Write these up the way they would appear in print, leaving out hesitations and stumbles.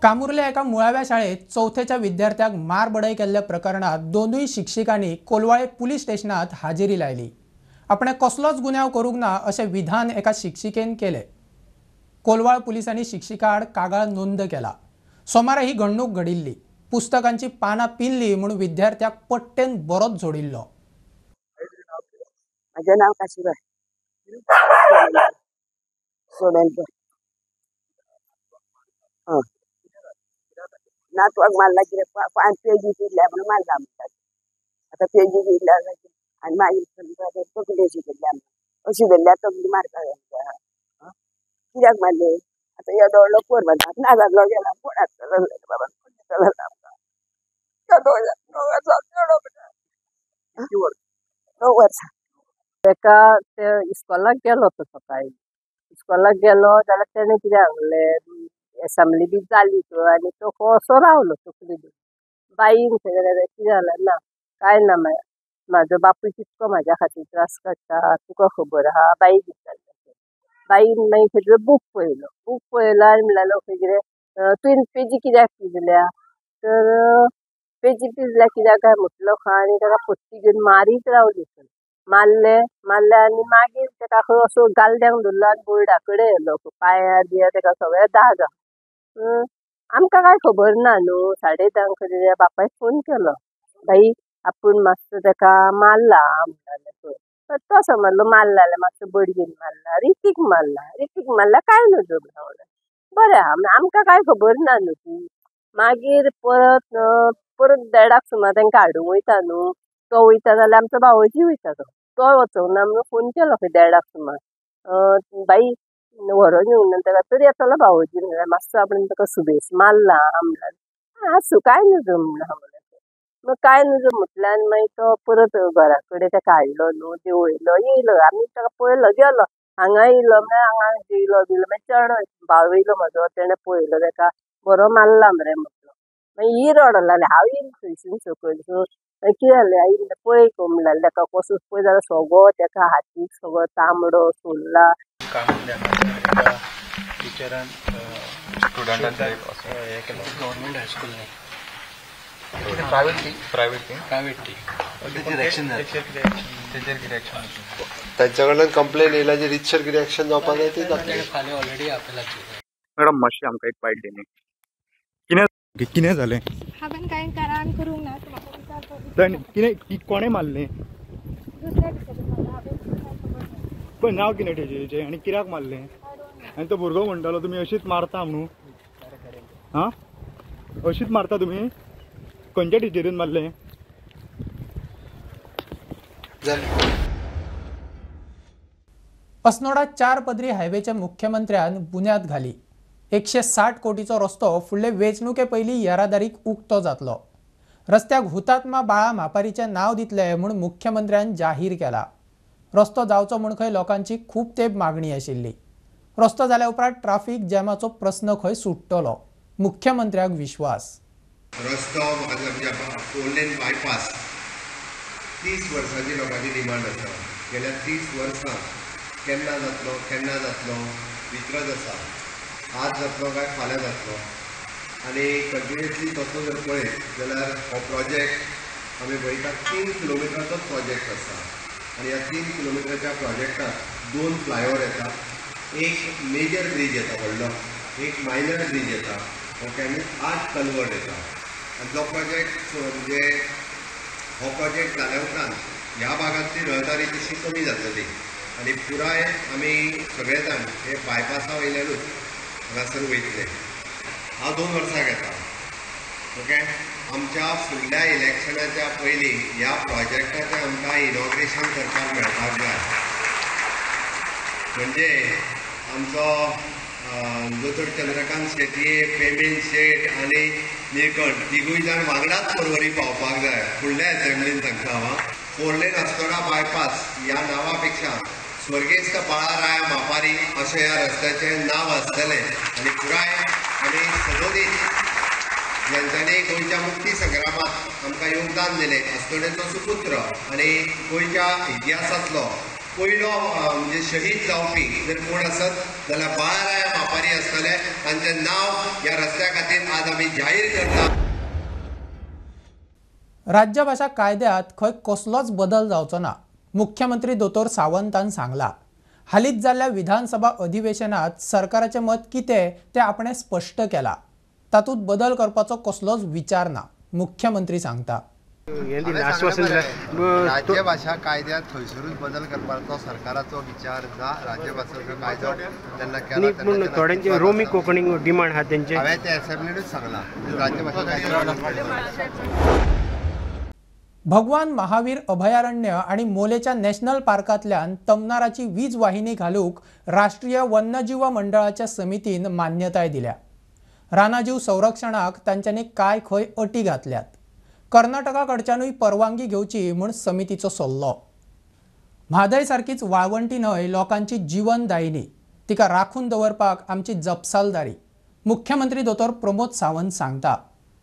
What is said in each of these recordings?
कामुर्ल्या एका मुळाव्या शाळेत चौथेच्या विद्यार्थ्याक मारबडय केल्ल्या प्रकरणात दोनूय शिक्षिकांनी कोलवाळे पुलीस स्टेशनात हाजेरी लायली। आपण कसलोच गुन्यांव करूंक ना असे विधान एका शिक्षिकेन केले। कोलवाळ पुलिसांनी शिक्षिकाआड कागाळ नोंद केला। सोमारा ही घडणूक घडिल्ली। पुस्तकांची पानां पिल्ली म्हणून विद्यार्थ्याक पट्टेन बरोच जोडिल्लो। माझे नाव काशीबाई सोडंकर। नातवाक मारला कित्याक 5 पेजी दिल्या म्हणून मारला म्हणटात। आता पेजी दिल्या आनी मागीर तकली शिकयल्या अशी धरल्या तकली मारता कित्याक मारले। आता येदोळ्ळो पोर म्हणटा नाजाल्लो गेला कोण आसतलो बाबा कोण दितलो आमकां 9 वर्सां। तेका ते इस्कॉलाक गेलो तो सकाळी। इस्कॉलाक गेलो जाल्यार तेणें कितें सांगलें एसेंब्ली बी जाली आनी तो असो रावलो तकली घेवन। बाईन कितें जालें ना काय ना म्हाजो बापूय कितको म्हाज्या खातीर त्रास काडटा तुका खबर आहा बाई विचारलें। बाईन मागीर तेजो बूक पळयलो आनी म्हणलें कितें तुवें पेजी कित्याक पिजल्या तर पेजी पिजल्या कित्याक काय म्हटलो आनी ताका पट्टी घेवन मारीत रावली। मारले आनी मागीर ताका खंय असो गालद्यांक धरलो आनी बोर्डा कडेन व्हेलो पांयार बियार ताका सगळे दाग। आमकां काय खबर ना न्हू 10:30 तेज्या बापायक फोन केलो बाई आपूण मातसो ताका मारला म्हणटाले तो। तो समजलो मारला जाल्यार मातसो बडयेन मारला रितीक मारला काय नजो म्हणलें बरें आहा आमकां काय खबर ना न्हू ती। मागीर परत 1:30 सुमार तांकां हाडूंक वयता न्हू तो वयता जाल्यार आमचो भावोजी वयता तो वचोंक ना म्हणून फोन केलो खंय 1:30 सुमार बाई व्हरोन येवं ताका तरी येतलो भावोजी म्हणल्यार मातसो आपण ताका सुबेज मारला म्हणल्यार आसूं काय नजो म्हणलें मग काय नजो म्हटलें आनी मागीर तो परत घरा कडेन ताका हाडलो न्हू देवयलो येयलो आमी ताका पळयलो गेलो हांगा येयलो मागीर हांगा जेयलो मागीर चेडो भाव येयलो म्हजो तेणें पळयलो ताका बरो मारला मरे म्हटलो। मागीर ही रडोंक लागली हांव येयन थंयसून सकयल कितें जालें आई पळय म्हणलें ताका कसो पळय जाल्यार सगळो ताका हातीक सगळो तांबडो सोरला। टिचरान स्टुडंटांचा हे केलो गव्हर्नमेंट हायस्कूल प्रायवेट तांच्या कडल्यान कंप्लेन येयला जी रितसर कितें एक्शन जावपाक जाय ती जातली। फाल्यां ऑलरेडी अपेलाची मॅडम मातशें आमकां एक बायट दिली कितें जालें हांवें कांय कारण करूंक ना म्हाका विचारता कितें कोणें मारलें दुसऱ्या टिचरीन मारला हांवें पळय नांव कितें टिचरीचें आनी कित्याक मारलें आनी तो भुरगो म्हणटालो तुमी अशीच मारता म्हणून हां अशीच मारता तुमी खंयच्या टिचरीन मारलें। अस्नोडा 4 पदरी हायवेच्या मुख्यमंत्र्यान बुन्याद घाली। 160 कोटीचो रस्तो फुडले वेंचणुके पयलीं येरादारीक उक्तो जातलो। रस्त्याक हुतात्मा बाळा म्हापारीचें नांव दितले म्हूण मुख्यमंत्र्यान जाहीर केला। रस्तो जावचो म्हूण खंय लोकांची खूब तेंप मागणी आशिल्ली। रस्तो जाल्या उपरांत ट्राफिक जॅमाचो प्रस्न खंय सुट्टलो मुख्यमंत्र्याक विश्वास। रस्तो फोरलेन बायपास 30 वर्सांची लोकांची डिमांड आसा। गेल्या 30 वर्सां केन्ना जातलो विचरत आसा। आज जातलो काय फाल्यां जातलो आनी कंटिन्युअसली तसो जर पळयत जाल्यार हो प्रोजेक्ट आमी पळयता 3 किलोमिटराचोच प्रोजेक्ट आसा आनी ह्या 3 किलोमिटराच्या प्रोजेक्टात 2 फ्लायओव्हर येता एक मेजर ब्रिज येता व्हडलो एक मायनर ब्रिज येता आनी 8 कल्वर्ट येता आनी जो प्रोजेक्ट म्हणजे हो प्रोजेक्ट जाल्या उपरांत ह्या भागांतली रहदारी तशी कमी जातली आनी पुराय आमी सगळे जाण हे बायपासा वयल्यानूच हांगासर वयतले। हांव 2 वर्सां घेता ओके। आमच्या फुडल्या इलेक्शनाच्या पयलीं ह्या प्रोजेक्टाचें आमकां इनॉग्रेशन करपाक मेळपाक जाय म्हणजे आमचो दोतोर चंद्रकांत शेटये पेमेंट शेट आनी निळकंठ तिगूय जाण वांगडाच परवरी पावपाक जाय फुडल्या एसेंब्लीन सांगता हांव। फोरलेन अस्नोडा बायपास ह्या नांवा पेक्षा स्वर्गेस्त बाळाराया म्हापारी अशें ह्या रस्त्याचें नांव आसतलें आनी पुराय आनी सदोदीत ज्यांच्यानी गोंयच्या मुक्ती संग्रामांत आमकां योगदान दिलें अस्नोडेचो सुपुत्र आनी गोंयच्या इतिहासांतलो पयलो म्हणजे शहीद जावपी जर कोण आसत जाल्यार बाळाराया आभारी आसतले. तांचें नांव ह्या रस्त्या खातीर आज आमी जाहीर करता. राज्यभाषा कायद्यात खंय कसलोच बदल जावचो ना, मुख्यमंत्री दोतोर सावंतान सांगला. हालींच जाल्ल्या विधानसभा अधिवेशनात सरकाराचे मत कितें तें आपणें स्पश्ट केलां. तातूंत बदल करपाचो कसलोच विचार ना, मुख्यमंत्री सांगता. राज्यभाषा कायद्यात खंयसरूच बदल करपाचो सरकाराचो विचार ना. राज्यभाषेचो कायदो तेन्ना केला थोड्यांचे रोमी कोंकणी डिमांड आहा तेंचे. हांवें ते असेंब्लीनूच सांगलां राज्यभाषा कायदो. भगवान महावीर अभयारण्य आणि मोलेच्या नॅशनल पार्कांतल्यान तमनाराची वीज वाहिनी घालूक राष्ट्रीय वन्यजीव मंडळाच्या समितीन मान्यताय दिल्या. रानाजीव संरक्षणाक तांच्यांनी काय खंय अटी घातल्यात. कर्नाटकाकडच्यानूय परवानगी घेवची म्हूण समितीचो सल्लो. म्हादय सारखीच वाळवंटी न्हंय लोकांची जीवनदायिनी, तिका राखून दवरपाक आमची जपसालदारी, मुख्यमंत्री दोतोर प्रमोद सावंत सांगता.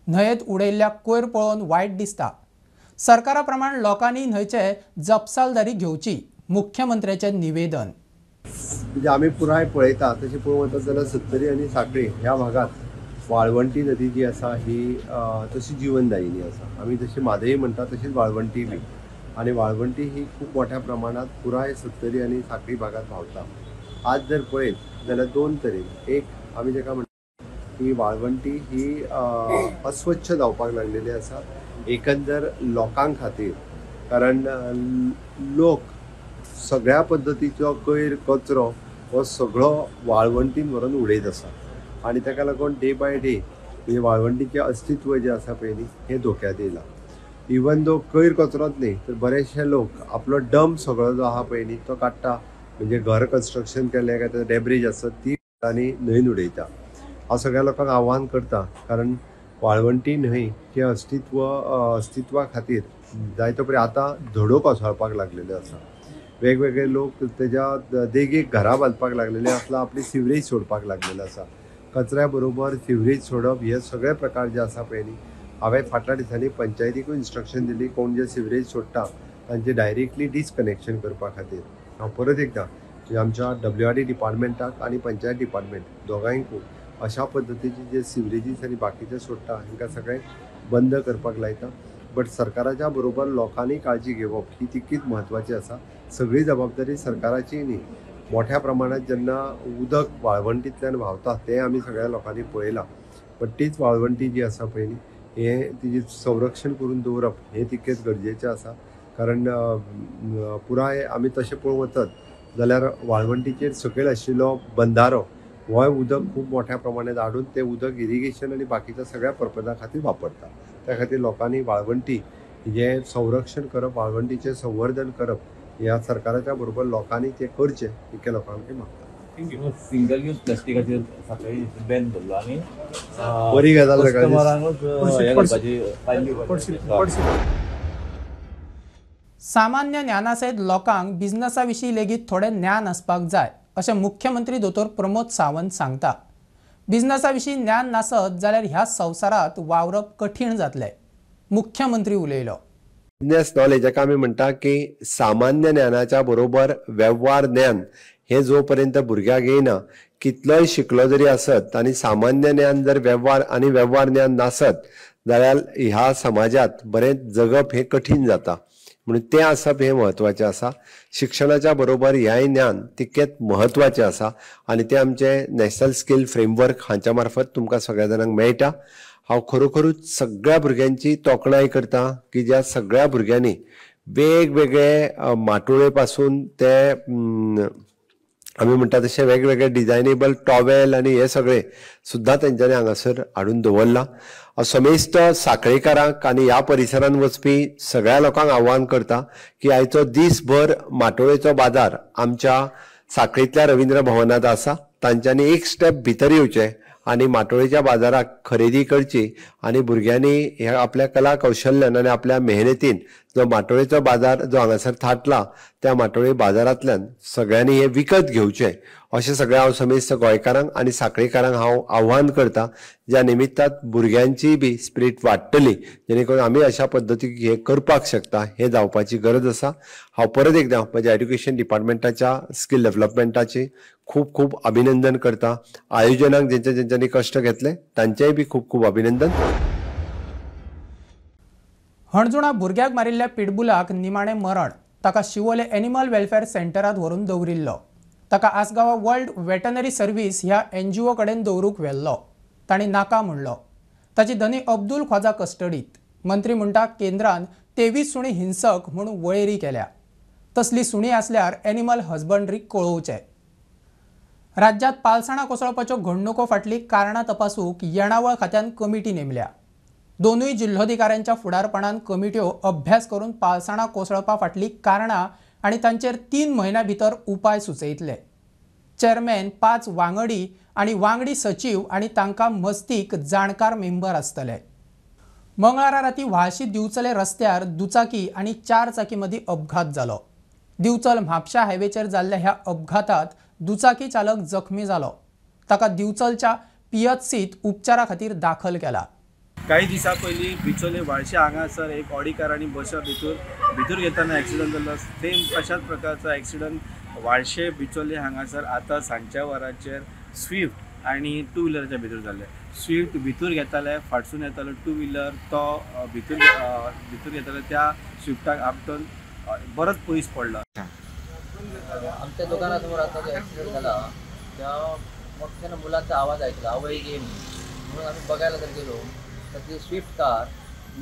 न्हंयेत उडयल्ल्या कोयर पळोवन वायट दिसता. सरकारा प्रमाण लोकांनी न्हंयचे जपसालदारी घेवची, मुख्यमंत्र्याचें निवेदन. म्हणजे आमी पुराय पळयता तशें पळोवंक वचत जाल्यार सत्तरी आनी सांखळी ह्या भागात वाळवंटी नदी जी आसा ही तशी जीवनदायिनी आसा. आमी जशी म्हादय म्हणटा तशीच वाळवंटी बी. आनी वाळवंटी ही खूब मोठ्या प्रमाणात पुराय सत्तरी आनी सांखळी भागात व्हांवता. आज जर पळयत जाल्यार दोन तरेन, एक आमी जेका म्हणटा ही वाळवंटी ही अस्वच्छ जावपाक लागलेली आसा एकंदर लोकां खातीर. कारण लोक सगळ्या पद्दतीचो कोयर कचरो हो सगळो वाळवंटीन व्हरून उडयत आसा आनी ताका लागून डे बाय डे म्हणजे वाळवंटीचें अस्तित्व जें आसा पळय न्ही हें धोक्यांत येयलां. इवन दो कोयर कचरोच न्ही तर बरेचशे लोक आपलो डंप सगळो जो आहा पळय न्ही तो काडटा. म्हणजे घर कन्स्ट्रक्शन केलें काय ते डॅब्रेज आसत ती आनी न्हंयन उडयता. हांव सगळ्या लोकांक आव्हान करता कारण वाळवंटी न्हंय हे अस्तित्वा खातीर जायतो परी आतां धडो कोसळपाक लागलेले आसा. वेगवेगळे लोक तेज्या देगेक घरां बांदपाक लागलेले आसला, आपली सिवरेज सोडपाक लागलेले आसा. कचऱ्या बरोबर सिवरेज सोडप हे सगळे प्रकार जे आसा पळय न्ही हांवें फाटल्या दिसांनी पंचायतीकूय इन्स्ट्रक्शन दिली कोण जे सिवरेज सोडटा तांचे डायरेक्टली डिस्कनेक्शन करपा खातीर. हांव परत एकदां आमच्या WRD डिपार्टमेंटाक आनी पंचायत डिपार्टमेंट दोगांयकूय अशा पद्दतीचे जे सिवरेजीस आनी बाकीचे सोडटा हांकां सगळें बंद करपाक लायता. बट सरकाराच्या बरोबर लोकांनी काळजी घेवप ही तितकीच म्हत्वाची आसा. सगळी जबाबदारी सरकाराची न्ही. मोठ्या प्रमाणात जेन्ना उदक वाळवंटींतल्यान व्हांवता तें आमी सगळ्या लोकांनी पळयलां. बट तीच वाळवंटी जी आसा पळय न्ही हें तिजें संरक्षण करून दवरप हें तितकेंच गरजेचें आसा. कारण पुराय आमी तशें पळोवंक वचत जाल्यार वाळवंटीचेर सकयल आशिल्लो बंधारो हो उदक खूब मोठ्या प्रमाणात हाडून तें उदक इरिगेशन आनी बाकीच्या सगळ्या पर्पजा खातीर वापरता. त्या खातीर लोकांनी वाळवंटी हें संरक्षण करप, वाळवंटीचें संवर्धन करप ह्या सरकाराच्या बरोबर लोकांनी तें करचें इतकें लोकांक मागता. सिंगल यूज प्लास्टिकाचेर सकाळी बॅन धरलो आनी बरी गजाल सामान्य ज्ञानासयत लोकांक बिझनसा विशीं लेगीत थोडें ज्ञान आसपाक जाय अशें मुख्यमंत्री दोतोर प्रमोद सावंत सांगता. बिझनसा विशीं ज्ञान नासत जाल्यार ह्या संवसारात वावरप कठीण जातलें, मुख्यमंत्री उलयलो. बिझनेस नॉलेज जाका आमी म्हणटा की सामान्य ज्ञानाच्या बरोबर वेव्हार ज्ञान हे जो पर्यंत भुरग्याक येयना कितलोय शिकलो जरी आसत आनी सामान्य ज्ञान जर वेव्हार ज्ञान नासत जाल्यार ह्या समाजात बरें जगप हे कठीण जाता. म्हणून तें आसप हें म्हत्वाचें आसा. शिक्षणाच्या बरोबर ह्याय ज्ञान तितकेंच म्हत्वाचें आसा आनी तें आमचें नॅशनल स्कील फ्रेमवर्क हांच्या मार्फत तुमकां सगळ्या जाणांक मेळटा. हांव खरोखरूच सगळ्या भुरग्यांची तोखणाय करता की ज्या सगळ्या भुरग्यांनी वेगवेगळे माटोळे पासून ते आमी म्हणटा तशें वेगवेगळे डिजायनेबल टॉवेल आनी हे सगळे सुद्दां तेंच्यांनी हांगासर हाडून दवरला. समेस्त साखळेकारांक आनी ह्या परिसरांत वचपी सगळ्या लोकांक आव्हान करता की आयचो दिसभर माटोळेचो बाजार आमच्या साखळेंतल्या रवींद्र भवनात आसा. तांच्यांनी एक स्टेप भितर येवचें आनी माटोळेच्या बाजाराक खरेदी करची आनी भुरग्यांनी ह्या आपल्या कला कौशल्यान आनी आपल्या मेहनतीन जो माटोळेचो बाजार जो हांगासर थाटला त्या माटोळे बाजारांतल्यान सगळ्यांनी हे विकत घेवचे अशें सगळे हांव समेस्त गोंयकारांक आनी सांखळेकारांक हांव आव्हान करता. ज्या निमित्तान भुरग्यांची बी स्पिरीट वाडटली, जेणे करून आमी अशा पद्दतीक हे करपाक शकता, हे जावपाची गरज आसा. हांव परत एकदां म्हज्या एड्युकेशन डिपार्टमेंटाच्या स्कील डेव्हलपमेंटाची खूब खूब अभिनंदन करता. आयोजनाक जेंच्यांनी कश्ट घेतले तांचेय बी खूब खूब अभिनंदन. हणजुणा भुरग्याक मारिल्ल्या पिटबुलाक निमाणें मरण. ताका शिवोले एनिमल वेलफेअर सेंटरांत व्हरून दवरिल्लो. ताका आसगांवा वर्ल्ड वेटनरी सर्व्हिस ह्या NGO कडेन दवरूंक व्हेल्लो. तांणी नाका म्हणलो. ताची धनी अब्दुल ख्वाजा कस्टडीत. मंत्री म्हणटा केंद्रान 23 सुणी हिंसक म्हूण वळेरी केल्या. तसली सुणी आसल्यार एनिमल हजबंड्रीक कळोवचें. राज्यांत पालसाणां कोसळपाच्यो घडणुको फाटली कारणां तपासूंक येणावळ खात्यान कमिटी नेमल्या. दोनूय जिल्लोधिकाऱ्यांच्या फुडारपणान कमिट्यो अभ्यास करून पालसाणां कोसळपा फाटली कारणां आनी तांचेर 3 म्हयन्यां भितर उपाय सुचयतले. चेअरमॅन 5 वांगडी आनी वांगडी सचीव आनी तांकां मस्तीक जाणकार मेंबर आसतले. मंगळारा राती व्हाळशी दिवचले रस्त्यार दुचाकी आनी 4 चाकी मदीं अपघात जालो. दिवचल म्हापशा हायवेचेर जाल्ल्या ह्या अपघातांत दुचाकी चालक जखमी जालो. ताका दिवचलच्या PHCत उपचारा खातीर दाखल केला. काही दिसा पयलीं बिचोले व्हाळशे हांगासर एक ऑडी कार आनी बसा भितर घेताना एक्सिडंट जालो. सेम तशाच प्रकारचो एक्सिडंट व्हाळशे बिचोले हांगासर आतां सांजच्या वरांचेर स्विफ्ट आनी 2 व्हिलराच्या भितर जाल्ले. स्विफ्ट भितर घेताले, फाटसून येतालो 2 व्हिलर तो भितर घेताले, त्या स्विफ्टाक आपटून बरोच पयस पडलो. आमच्या दुकानासमोर आता जो ॲक्सिडेंट झाला त्या मोठ्यानं मुलांचा आवाज ऐकला, आवई गेम म्हणून आम्ही बघायला जर गेलो तर ती स्विफ्ट कार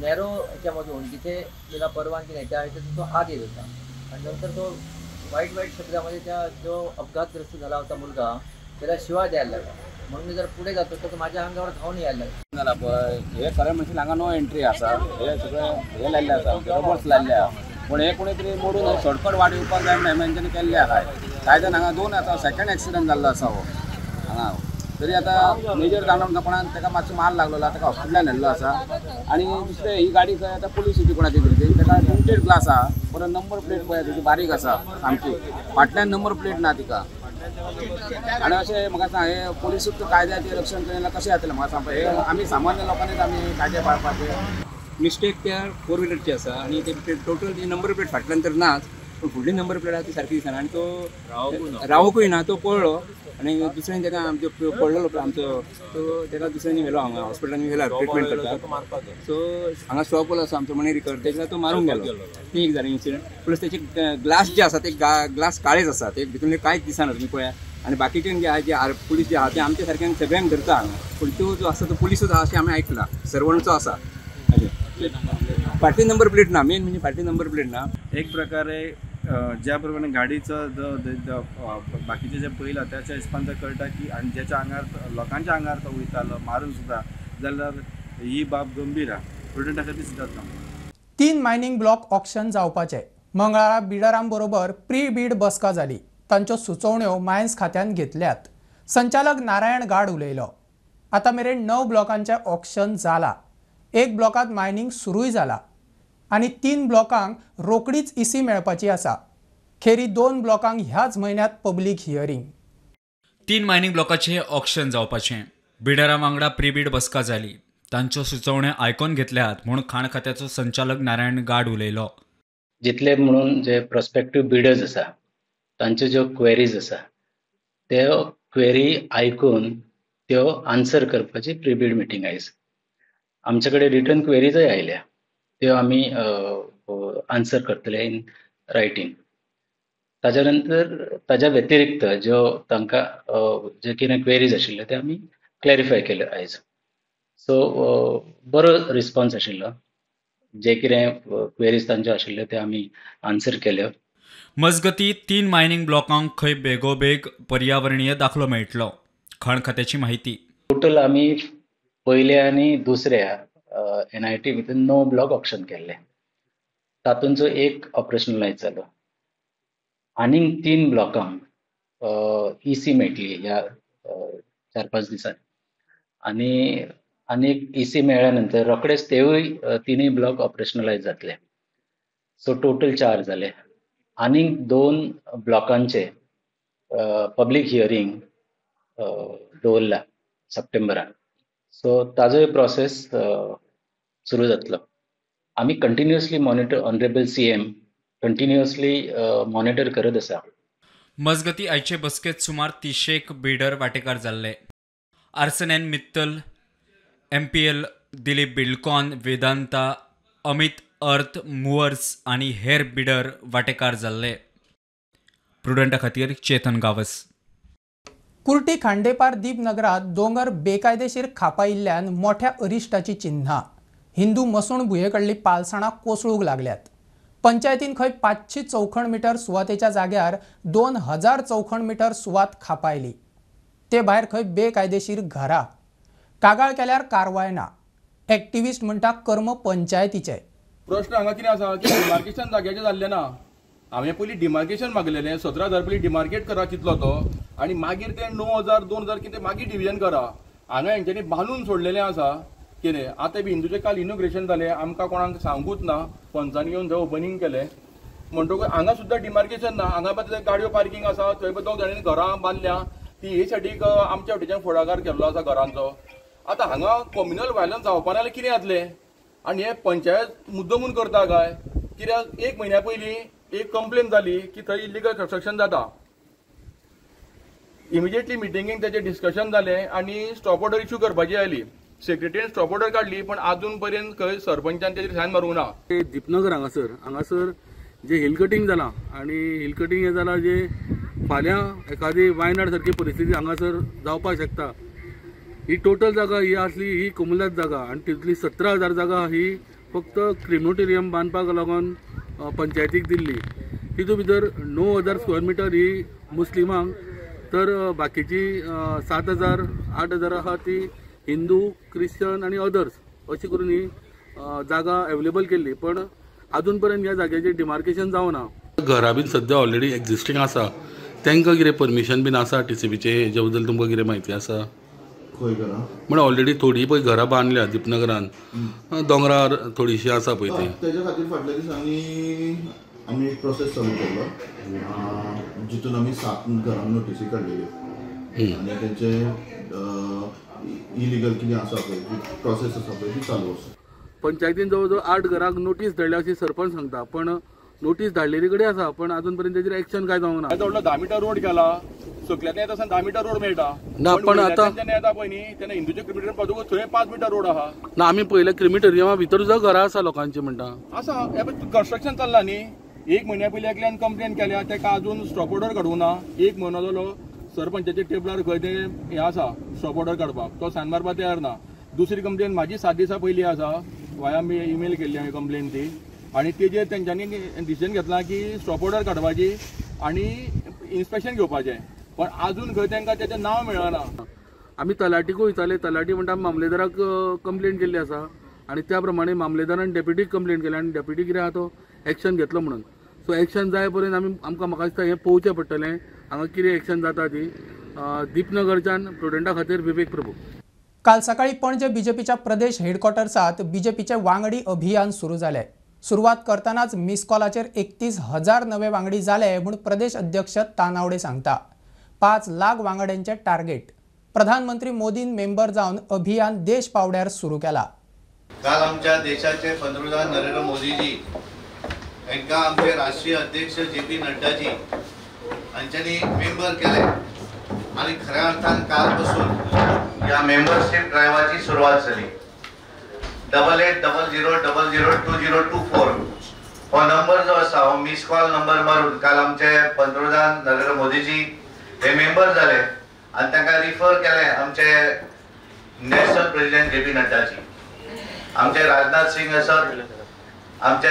नॅरो ह्याच्यामधून जिथे तिला परवानगी नाही त्या ह्याच्यातून तो आत येत होता आणि नंतर तो वाईट शब्दामध्ये त्या जो अपघातग्रस्त झाला होता मुलगा त्याला शिवाय द्यायला लागला. म्हणून मी जर पुढे जातो तर माझ्या अंगावर धावून यायला लागला. हे खरें म्हणजे हांगा नो एंट्री आसा, हे सगळें हे लायल्ले आसा, रोबोट्स लायल्ले आसा. पण हे कोणी तरी मोडून शॉर्टकट वाट येवपाक जाय म्हणून हेंच्यांनी केल्ले आसा. कायद्यान हांगा 2 आतां सेकंड एक्सिडंट जाल्लो आसा हो हांगा. तरी आतां मेजर जावन कोणान ताका मातसो मार लागलो ताका हॉस्पिटलान व्हेल्लो आसा. आनी दुसरें ही गाडी खंय आतां पुलीस येवची कोणाची तरी ताका टिंटेड ग्लास आसा, परत नंबर प्लेट पळय तेजी बारीक आसा सामकी, फाटल्यान नंबर प्लेट ना तिका. आनी अशें म्हाका सांग हे पुलिसूच कायद्याचें रक्षण करिना कशें जातलें म्हाका सांगपा. हे आमी सामान्य लोकांनीच आमी कायदे पाळपाचे. मिस्टेक त्या 4 व्हिलरची आसा आनी ते टोटल ती नंबर प्लेट फाटल्यान तर नाच, पूण फुडली नंबर प्लेट आसा ती सारकी दिसना आनी तो रावोकूय ना. तो पळलो आनी दुसऱ्यान ताका आमचो पडलेलो आमचो तो ताका दुसऱ्यांनी व्हेलो हांगा हॉस्पिटलांनी व्हेला ट्रिटमेंट करता. सो हांगा स्टॉपल आसा आमचो मणी रिकर तेका तो मारूंक गेलो. ती एक जाली इन्सिडंट. प्लस तेचे ग्लास जे आसा ते ग्लास काळेच आसा, ते भितून कांयच दिसना तुम्ही पळया. आनी बाकीचे जे आहा पुलीस जे आहा ते आमच्या सारक्यान सगळ्यांक धरता हांगा. पूण तो जो आसा तो पुलिसूच आहा अशें आमी आयकलां, सर्वंटचो आसा. फाटली नंबर प्लेट ना, मेन म्हणजे फाटली नंबर प्लेट ना. एक प्रकारे ज्या प्रमाणे गाडीचं बाकीचे जे पयला त्याच्या हिसपान जर कळटा की आनी ज्याच्या आंगार लोकांच्या आंगार तो वयतालो मारून सुद्धा जाल्यार ही बाब गंभीर आहा. स्टुडंटा खातीर सुद्दां 3 मायनिंग ब्लॉक ऑक्शन जावपाचे. मंगळारा बिल्डरां बरोबर प्री बीड बसका जाली. तांच्यो सुचोवण्यो मायन्स खात्यान घेतल्यात. संचालक नारायण गाड उलयलो. आतां मेरेन 9 ब्लॉकांचें ऑक्शन जाला. 1 ब्लॉकात मायनिंग सुरूय जाला आनी 3 ब्लॉकांक रोकडीच EC मेळपाची आसा. खेरी 2 ब्लॉकांक ह्याच म्हयन्यात पब्लीक हियरींग. 3 मायनिंग ब्लॉकाचें ऑक्शन जावपाचें. बिल्डरां वांगडा प्रीबीड बसका जाली. तांच्यो सुचोवण्यो आयकून घेतल्यात म्हूण खाण खात्याचो संचालक नारायण गाड उलयलो. जितले म्हणून जे प्रॉस्पेक्टिव्ह बिडर्स आसा तांच्यो ज्यो क्वेरीज आसा त्यो क्वेरी आयकून त्यो आन्सर करपाची प्रीबीड मिटींग आयज. आमचे कडेन रिटर्न क्वेरीजय आयल्या, त्यो आमी आन्सर करतले इन रायटींग. ताज्या नंतर ताज्या व्यतिरिक्त ज्यो तांकां जे कितें क्वेरीज आशिल्ल्यो ते आमी क्लॅरिफाय केल्यो आयज. सो बरो रिस्पॉन्स आशिल्लो. जे कितें क्वेरीज तांच्यो आशिल्ल्यो ते आमी आन्सर केल्यो. मजगती 3 मायनिंग ब्लॉकांक खंय बेगोबेग पर्यावरणीय दाखलो मेळटलो. खाण खात्याची माहिती. टोटल आमी पयल्या आनी दुसऱ्या NIT भितर 9 ब्लॉक ऑक्शन केल्ले. तातूंचो एक ऑपरेशनलायज जालो. आनीक 3 ब्लॉकांक EC मेळटली ह्या 4-5 दिसांनी. आनीक EC मेळ्ळ्या नंतर रोखडेच तेवूय 3 ब्लॉक ऑपरेशनलायज जातले. सो टोटल 4 जाले. आनीक 2 ब्लॉकांचे पब्लीक हियरींग दवरला सप्टेंबरान. सो ताजोय प्रोसेस सुरू जातलो. आमी continuously monitor, honourable CM continuously monitor करत आसा. मजगती आयचे बसकेत सुमार 300 बिल्डर वांटेकार जाल्ले. आर्सन मित्तल, MPL, दिलीप बिल्डकॉन, वेदांता, अमित अर्थ मुवर्स आनी हेर बिल्डर वांटेकार जाल्ले. प्रुडंटा खातीर चेतन गावस. कुर्टी खांडेपार दीपनगरात दोंगर बेकायदेशीर खापायिल्ल्यान मोठ्या अरिश्टाची चिन्हां. हिंदू मसूण भुंयेकडली पालसणां कोसळूंक लागल्यात. पंचायतीन खंय 500 चौखण मिटर सुवातेच्या जाग्यार 2000 चौखण मिटर सुवात खापायली. ते भायर खंय बेकायदेशीर घरां. कागाळ केल्यार कारवाय ना. एक्टिविस्ट म्हणटा कर्म पंचायतीचे. प्रश्न हांगा कितें आसा की डिमार्केशन जाग्याचें जाल्लें ना. हांवें पयलीं डिमार्केशन मागलेलें 17,000 पयलीं डिमार्केट करा चितलो तो, आनी मागीर तें 9,000 2,000 कितें मागीर डिविजन करा. हांगा हेंच्यांनी बांदून सोडलेलें आसा कितें. आतां बी हिंदूचें काल इनोग्रेशन जालें, आमकां कोणाक सांगूच ना. पंचांनी येवन थंय ओपनिंग केलें म्हणटकूच हांगा सुद्दां डिमार्केशन ना. हांगा थंय गाडयो पार्किंग आसा, थंय 2 जाणांनी घरां बांदल्या. ती हे सायडीक आमच्या वटेच्यान फुडाकार केल्लो आसा घरांचो. आतां हांगा कम्युनल वायलन्स जावपा नाल्यार कितें जातलें. आनी हे पंचायत मुद्दमून करता काय कित्याक 1 म्हयन्या पयलीं एक कंप्लेन जाली की थंय इलिगल कन्स्ट्रक्शन जाता. इमिजिएटली मिटिंगेक तेजें डिस्कशन जालें आनी स्टॉप ऑर्डर इश्यू करपाची आयली. सेक्रेटरीन स्टॉप ऑर्डर काडली, पण अजून पर्यंत खंय सरपंचान तेजेर सायन मारूंक ना. दीपनगर हांगासर जे हिल कटींग जालां आनी हिल कटींग हें जालां जे फाल्यां एखादी वायनाड सारकी परिस्थिती हांगासर जावपाक शकता. ही टोटल जागा ही आसली ही कमुलात जागा आनी तितली 17,000 जागा ही फक्त क्रिमोटेरियम बांदपाक लागून पंचायतीक दिल्ली. तितूंत भितर 9,000 स्क्वेअर मिटर ही मुस्लिमांक, तर बाकीची 7,000 8,000 आहा ती हिंदू, क्रिश्चन आनी अदर्स अशी करून ही जागा अवेलेबल केल्ली. पण अजून पर्यंत ह्या जाग्याचेर डिमार्केशन जावना. घरा बीन सद्या ऑलरेडी एक्झिस्टींग आसा, तांकां कितें परमिशन बीन आसा TCBचे हेजे बद्दल तुमकां कितें म्हायती आसा? म्हणजे ऑलरेडी थोडी पळय घरां बांदल्या दीपनगरान, दोंगरार थोडीशी आसा पळय ती. तेज्या खातीर फाटल्या दिसांनी आमी एक प्रोसेस चालू केल्लो जितून आमी 7 घरांक नोटीसी काडलेल्यो आनी तेंचे इलिगल कितें आसा पळय प्रोसेस आसा पळय ती चालू आसा. पंचायतीन जवळ जवळ 8 घरांक नोटीस धाडल्या अशी सरपंच सांगता, पण नोटीस धाडलेली कडेन आसा पण अजून पर्यंत तेजेर एक्शन काय जावंक ना. व्हडलो 10 मिटर रोड केला, सकल्यातल्यान येता 10 मिटर रोड मेळटा ना, पण आता येता पळय न्ही तेन्ना हिंदूचे क्रिमिटर पावतकूच थंय 5 मिटर रोड आहा ना. आमी पयल्या क्रिमिटोरियमा भितर सुद्दां घरां आसा लोकांची म्हणटा. आसा कन्स्ट्रक्शन चल्लां न्ही. 1 म्हयन्या पयलीं एकल्यान कंप्लेन केल्या, तेका अजून स्टॉप ऑर्डर काडूंक ना. 1 म्हयनो जालो सरपंचाच्या टेबलार खंय ते हें आसा स्टॉप ऑर्डर काडपाक, तो सायन मारपाक तयार ना. दुसरी कंप्लेन म्हाजी 7 दिसां पयलीं आसा, वाया मी ईमेल केल्ली हांवें कंप्लेन ती, आनी तेजेर तेंच्यांनी डिसिजन घेतला की स्टॉप ऑर्डर काडपाची आनी इन्स्पेक्शन घेवपाचें. पण अजून खंय तांकां तेजें नांव मेळना. आमी तलाटीक वयताले, तलाटी म्हणटा मामलेदाराक कंप्लेन केल्ली आसा आनी त्या प्रमाणे मामलेदारान डेप्युटीक कंप्लेन केल्या आनी डेप्युटी कितें आहा तो एक्शन घेतलो म्हणून. सो एक्शन जाय पर्यंत आमकां म्हाका दिसता हें पळोवचें पडटलें हांगा कितें एक्शन जाता ती. दीपनगरच्यान प्रुडंटा खातीर विवेक प्रभू. काल सकाळी पणजे बीजेपीच्या प्रदेश हेडक्वॉर्टर्सात बीजेपीचे वांगडी अभियान सुरू जाले. सुरुवात करतानाच मिस कॉलाचेर 31,000 नवे वांगडी जाले म्हूण प्रदेश अध्यक्ष तानावडे सांगता. 5 लाख वांगड्यांचे टार्गेट. प्रधानमंत्री मोदीन मेंबर जावन अभियान देश पावड्यार सुरू केला. काल आमच्या देशाचे पंतप्रधान नरेंद्र मोदीजी हांकां आमचे राष्ट्रीय अध्यक्ष JP नड्डाजी हांच्यांनी मेंबर केले आणि खऱ्या अर्थान काल पासून या मेंबरशिप ड्रायव्हाची सुरुवात झाली. 8800002024 हो नंबर जो आसा हो मिस कॉल नंबर मारून काल आमचे पंतप्रधान नरेंद्र मोदीजी हे मेंबर झाले आणि तांकां रिफर केले आमचे नॅशनल प्रेसिडेंट JP नड्डाजी, आमचे राजनाथ सिंग आसत, आमचे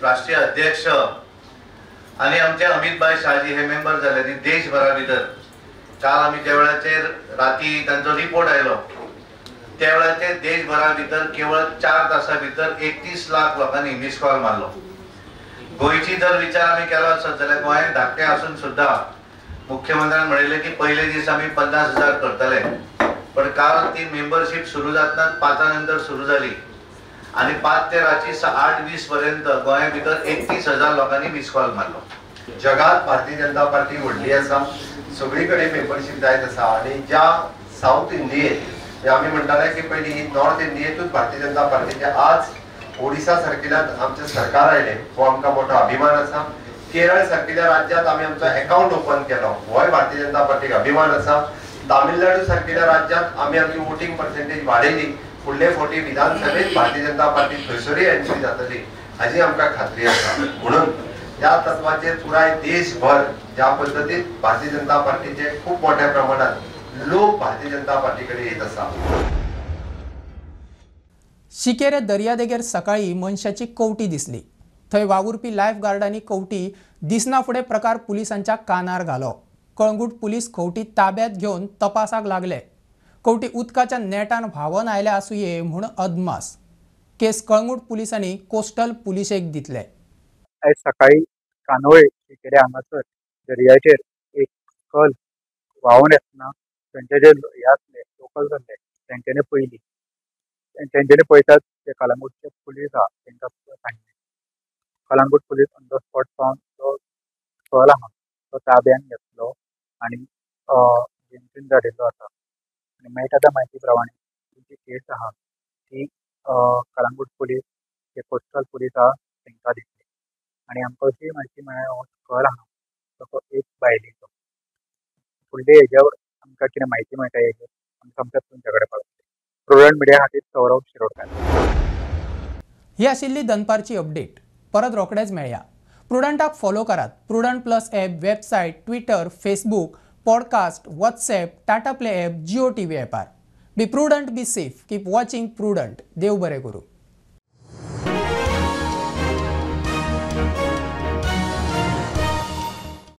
राष्ट्रीय अध्यक्ष आणि आमचे अमित भाई शाहजी हे मेंबर झाले. आणि देशभरा भितर काल आम्ही ज्या वेळाचेर राती तांचो रिपोर्ट आयलो त्या वेळाचेर देशभरा भितर केवळ 4 तासां भितर 31 लाख लोकांनी मिस कॉल मारलो. गोंयची जर विचार आमी केलो आसत जाल्यार गोंयांत धाकटें आसून सुद्धा मुख्यमंत्र्यान म्हणिल्लें की पयले दीस आमी 50,000 करतले, पण काल ती मेंबरशीप सुरू जातनाच 5 नंतर सुरू जाली आणि 5 ते रात्री 8:20 पर्यंत गोंया भितर 31,000 लोकांनी मिस कॉल मारलो. जगात भारतीय जनता पार्टी व्हडली आसा, सगळीकडे मेंबरशीप जायत आसा आणि ज्या साऊथ इंडियेत आमी म्हणटाले की पयलीं नॉर्थ इंडियेतूच भारतीय जनता पार्टीचे आज ओडिशा सारकिल्या आमचे सरकार आयले हो आमकां मोठो अभिमान आसा. केरळ सारकिल्या राज्यात आमी आमचो अकाउंट ओपन केलो होय भारतीय जनता पार्टीक अभिमान आसा. तामिळनाडू सारकिल्या राज्यात आमी आमची वोटिंग पर्सेंटेज वाडयली. फुडले फावटी विधानसभेत भारतीय जनता पार्टी थंयसरूय एंट्री जातली हाची आमकां खात्री आसा. म्हणून ह्या तत्वाचेर पुराय देशभर ज्या पद्दतीन भारतीय जनता पार्टीचे खूप मोठ्या प्रमाणात लोक भारतीय जनता पार्टी कडेन येत आसा. शिकेरे दर्यादेगेर सकाळी मनशाची कवटी दिसली. थंय वावुरपी लायफ गार्डांनी कवटी दिसना फुडें प्रकार पुलिसांच्या कानार घालो. कळंगूट पुलीस कवटी ताब्यात घेवन तपासाक लागले. कवटी उदकाच्या नेटान व्हांवन आयल्या आसुये म्हूण अदमास. केस कळंगूट पुलिसांनी कोस्टल पुलिसेक दितले. आयज सकाळी कानोळे शिकेरे हांगासर दर्याचेर एक कल व्हांवन येतना थंयचे जे हे आसले लोकल जाल्ले तेंच्यांनी पयली. तेंच्यांनी पळयतात जे कलंगूटचे पुलीस आहा तेंकां सांगलें. Calangute police on the spot पावन जो कल आहा तो ताब्यान घेतलो आनी जेंसीन धाडिल्लो आसा. आनी मेळटा त्या म्हायती प्रमाणे जी केस आहा ती कलंगूट पुलीस जे कोस्टल पुलीस आहा तेंकां दितली. आनी आमकां अशी म्हायती मेळ्ळ्या हो कल आहा तो एक बायलेचो. फुडले हेज्यावर आमकां कितें म्हायती मेळटा हेजेर आमकां आमच्या तुमचे कडेन कळटलें. प्रुडंट मिडिया खातीर सौरभ शिरोडकार. ही आशिल्ली दनपारची अपडेट. परत रोखडेच मेळया. प्रुडंटाक फॉलो करात. Prudent plus app website, Twitter, Facebook, podcast, WhatsApp, Tata play app, Jio TV ॲपार. Be Prudent, be safe. Keep watching Prudent. देव बरें करूं.